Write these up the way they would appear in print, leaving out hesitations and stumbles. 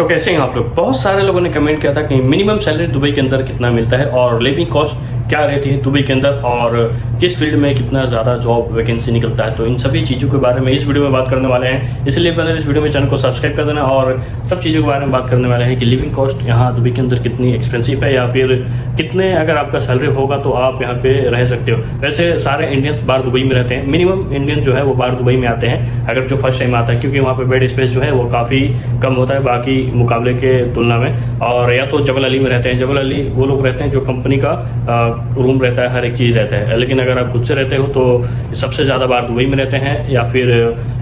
तो कैसे हैं आप लोग। बहुत सारे लोगों ने कमेंट किया था कि मिनिमम सैलरी दुबई के अंदर कितना मिलता है और लिविंग कॉस्ट क्या रहती है दुबई के अंदर और किस फील्ड में कितना ज़्यादा जॉब वैकेंसी निकलता है। तो इन सभी चीज़ों के बारे में इस वीडियो में बात करने वाले हैं, इसलिए पहले इस वीडियो में चैनल को सब्सक्राइब कर देना और सब चीज़ों के बारे में बात करने वाले हैं कि लिविंग कॉस्ट यहाँ दुबई के अंदर कितनी एक्सपेंसिव है या फिर कितने अगर आपका सैलरी होगा तो आप यहाँ पे रह सकते हो। वैसे सारे इंडियंस बाहर दुबई में रहते हैं, मिनिमम इंडियन जो है वो बाहर दुबई में आते हैं अगर जो फर्स्ट टाइम आता है, क्योंकि वहाँ पे बेड स्पेस जो है वो काफ़ी कम होता है बाकी मुकाबले के तुलना में। और या तो जबल अली में रहते हैं, जबल अली वो लोग रहते हैं जो कंपनी का रूम रहता है, हर एक चीज़ रहता है। लेकिन अगर आप खुद से रहते हो तो सबसे ज़्यादा बार दुबई में रहते हैं या फिर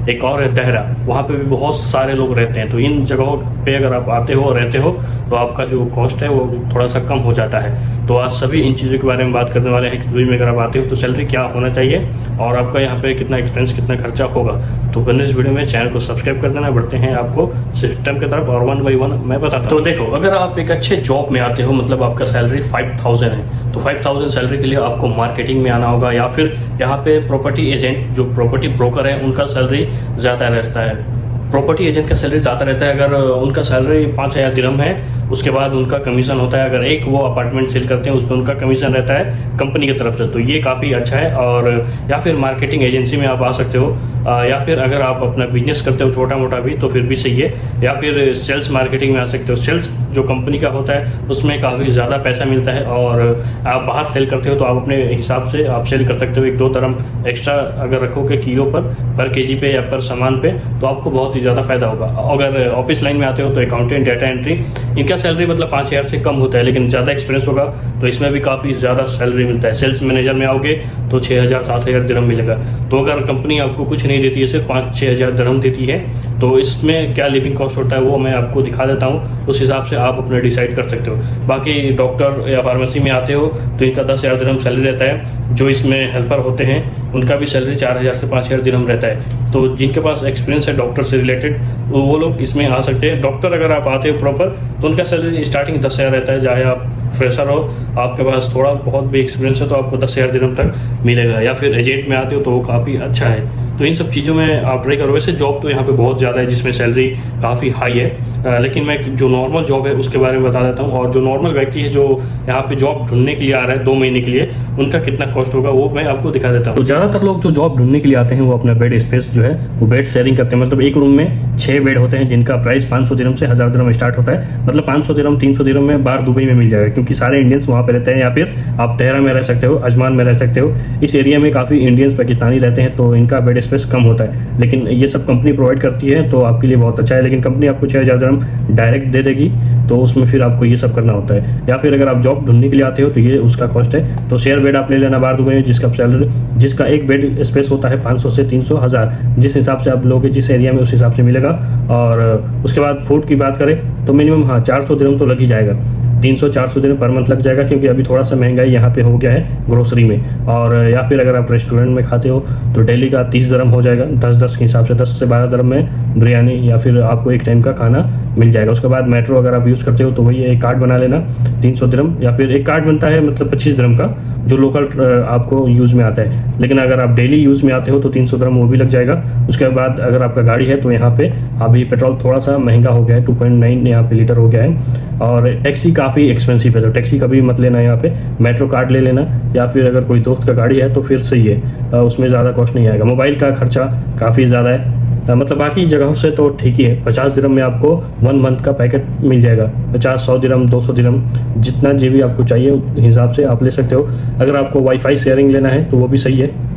एक और है दहरा, वहाँ पे भी बहुत सारे लोग रहते हैं। तो इन जगहों पे अगर आप आते हो और रहते हो तो आपका जो कॉस्ट है वो थोड़ा सा कम हो जाता है। तो आज सभी इन चीज़ों के बारे में बात करने वाले हैं कि दुबई में अगर आप आते हो तो सैलरी क्या होना चाहिए और आपका यहाँ पे कितना एक्सपेंस कितना खर्चा होगा। तो पहले इस वीडियो में चैनल को सब्सक्राइब कर देना। बढ़ते हैं आपको सिस्टम की तरफ और 1 बाय 1 मैं बताता हूं। तो देखो, अगर आप एक अच्छे जॉब में आते हो, मतलब आपका सैलरी 5000 है, तो 5000 सैलरी के लिए आपको मार्केटिंग में आना होगा या फिर यहाँ पे प्रॉपर्टी एजेंट जो प्रॉपर्टी ब्रोकर है उनका सैलरी ज़्यादा रहता है। प्रॉपर्टी एजेंट का सैलरी ज़्यादा रहता है, अगर उनका सैलरी 5000 दिरहम है, उसके बाद उनका कमीशन होता है। अगर एक वो अपार्टमेंट सेल करते हैं उस पर उनका कमीशन रहता है कंपनी की तरफ से, तो ये काफ़ी अच्छा है। और या फिर मार्केटिंग एजेंसी में आप आ सकते हो या फिर अगर आप अपना बिजनेस करते हो छोटा मोटा भी तो फिर भी सही है, या फिर सेल्स मार्केटिंग में आ सकते हो। सेल्स जो कंपनी का होता है उसमें काफ़ी ज़्यादा पैसा मिलता है और आप बाहर सेल करते हो तो आप अपने हिसाब से आप सेल कर सकते हो। 1-2 दरम एक्स्ट्रा अगर रखोगे किलो पर केजी पे या पर सामान पे तो आपको बहुत ही ज़्यादा फायदा होगा। अगर ऑफिस लाइन में आते हो तो अकाउंटेंट, डाटा एंट्री, इनका सैलरी मतलब 5000 से कम होता है, लेकिन ज़्यादा एक्सपीरियंस होगा तो इसमें भी काफ़ी ज़्यादा सैलरी मिलता है। सेल्स मैनेजर में आओगे तो 6000-7000 दिरहम मिलेगा। तो अगर कंपनी आपको कुछ नहीं देती है, सिर्फ 5-6 हज़ार दिरहम देती है, तो इसमें क्या लिविंग कॉस्ट होता है वो मैं आपको दिखा देता हूँ, उस हिसाब से आप अपने डिसाइड कर सकते हो। बाकी डॉक्टर या फार्मेसी में आते हो तो इनका 10,000 दिरहम सैलरी रहता है। जो इसमें हेल्पर होते हैं उनका भी सैलरी 4000 से 5000 दिरहम रहता है। तो जिनके पास एक्सपीरियंस है डॉक्टर से रिलेटेड वो लोग इसमें आ सकते हैं। डॉक्टर अगर आप आते हो प्रॉपर तो उनका सैलरी स्टार्टिंग 10,000 रहता है, चाहे आप फ्रेशर हो, आपके पास थोड़ा बहुत भी एक्सपीरियंस है तो आपको 10,000 दिरहम तक मिलेगा। या फिर एजेंट में आते हो तो वो काफ़ी अच्छा है। तो इन सब चीज़ों में आप ट्राई करो। वैसे जॉब तो यहाँ पे बहुत ज़्यादा है जिसमें सैलरी काफ़ी हाई है, लेकिन मैं जो नॉर्मल जॉब है उसके बारे में बता देता हूँ। और जो नॉर्मल व्यक्ति है जो यहाँ पे जॉब ढूंढने के लिए आ रहा है 2 महीने के लिए, उनका कितना कॉस्ट होगा वो मैं आपको दिखा देता हूँ। तो ज़्यादातर लोग जो जॉब ढूंढने के लिए आते हैं वो अपना बेड स्पेस जो है वो बेड शेयरिंग करते हैं। मतलब एक रूम में 6 बेड होते हैं जिनका प्राइस 500 दिरहम से 1000 दिरहम स्टार्ट होता है। मतलब 500 दिरहम 300 दिरहम में बाहर दुबई में मिल जाएगा, क्योंकि सारे इंडियंस वहाँ पे रहते हैं। या फिर आप तेहरा में रह सकते हो, अजमान में रह सकते हो, इस एरिया में काफ़ी इंडियंस पाकिस्तानी रहते हैं तो इनका बेड स्पेस कम होता है। लेकिन ये सब कंपनी प्रोवाइड करती है तो आपके लिए बहुत अच्छा है। लेकिन कंपनी आपको 6000 दिरहम डायरेक्ट दे देगी तो उसमें फिर आपको ये सब करना होता है। या फिर अगर आप जॉब ढूंढने के लिए आते हो तो ये उसका कॉस्ट है। तो शेयर बेड आप ले लेना बाहर दुबई में, जिसका एक बेड स्पेस होता है 500 से 300 हज़ार, जिस हिसाब से आप लोगे जिस एरिया में उस हिसाब से मिलेगा। और उसके बाद फूड की बात करें तो मिनिमम 400 दिरहम तो लग ही जाएगा, 300-400 दिन पर मंथ लग जाएगा, क्योंकि अभी थोड़ा सा महंगाई यहाँ पे हो गया है ग्रोसरी में। और या फिर अगर आप रेस्टोरेंट में खाते हो तो डेली का 30 दिरहम हो जाएगा, 10-10 के हिसाब से 10 से 12 दिरहम में बिरयानी या फिर आपको एक टाइम का खाना मिल जाएगा। उसके बाद मेट्रो अगर आप यूज़ करते हो तो वही एक कार्ड बना लेना 300 दिरहम, या फिर एक कार्ड बनता है मतलब 25 दिरहम का जो लोकल आपको यूज़ में आता है। लेकिन अगर आप डेली यूज़ में आते हो तो 300 दिरहम वो भी लग जाएगा। उसके बाद अगर आपका गाड़ी है तो यहाँ पे अभी पेट्रोल थोड़ा सा महंगा हो गया है, 2.9 यहाँ पे लीटर हो गया है। और टैक्सी काफ़ी एक्सपेंसिव है तो टैक्सी कभी मत लेना, यहाँ पे मेट्रो कार्ड ले लेना। या फिर अगर कोई दोस्त का गाड़ी है तो फिर सही है, उसमें ज़्यादा कॉस्ट नहीं आएगा। मोबाइल का खर्चा काफ़ी ज़्यादा है, मतलब बाकी जगहों से तो ठीक ही है। 50 दिरहम में आपको 1 मंथ का पैकेट मिल जाएगा। 50-100 दिरहम 200 दिरहम जितना जीबी आपको चाहिए उस हिसाब से आप ले सकते हो। अगर आपको वाईफाई शेयरिंग लेना है तो वो भी सही है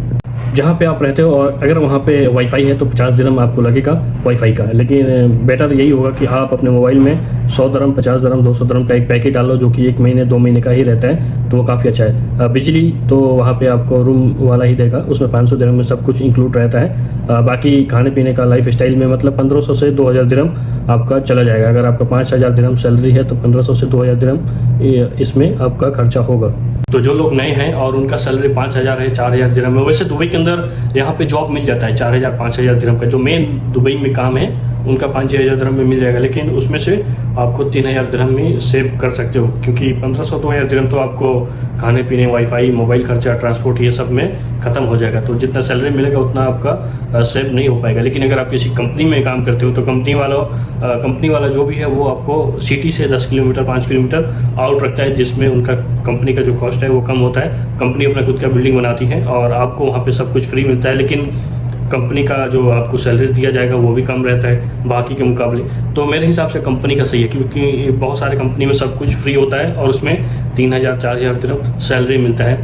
जहाँ पे आप रहते हो, और अगर वहाँ पे वाईफाई है तो 50 दिरहम आपको लगेगा वाईफाई का। लेकिन बेटर यही होगा कि आप अपने मोबाइल में 100 दिरहम, 50 दिरहम, 200 दिरहम का एक पैकेट डालो जो कि 1 महीने 2 महीने का ही रहता है, तो वो काफ़ी अच्छा है। बिजली तो वहाँ पे आपको रूम वाला ही देगा, उसमें 500 दिरहम में सब कुछ इंक्लूड रहता है। बाकी खाने पीने का लाइफ स्टाइल में मतलब 1500 से 2000 दिरहम आपका चला जाएगा। अगर आपका 5000 दिरहम सैलरी है तो 1500 से 2000 दिरहम इसमें आपका खर्चा होगा। तो जो लोग नए हैं और उनका सैलरी 5000 है, 4000 दिरहम है, वैसे दुबई के अंदर यहाँ पे जॉब मिल जाता है 4000-5000 दिरहम का। जो मेन दुबई में काम है उनका 5-6 हज़ार दिरहम में मिल जाएगा, लेकिन उसमें से आपको 3,000 दिरहम में सेव कर सकते हो, क्योंकि 1500-2000 दिरहम तो आपको खाने पीने, वाईफाई, मोबाइल खर्चा, ट्रांसपोर्ट ये सब में ख़त्म हो जाएगा। तो जितना सैलरी मिलेगा उतना आपका सेव नहीं हो पाएगा। लेकिन अगर आप किसी कंपनी में काम करते हो तो कंपनी वाला जो भी है वो आपको सिटी से 10 किलोमीटर 5 किलोमीटर आउट रखता है, जिसमें उनका कंपनी का जो कॉस्ट है वो कम होता है। कंपनी अपना खुद का बिल्डिंग बनाती है और आपको वहाँ पे सब कुछ फ्री मिलता है, लेकिन कंपनी का जो आपको सैलरी दिया जाएगा वो भी कम रहता है बाकी के मुकाबले। तो मेरे हिसाब से कंपनी का सही है, क्योंकि बहुत सारे कंपनी में सब कुछ फ्री होता है और उसमें 3,000-4,000 दिरहम सैलरी मिलता है।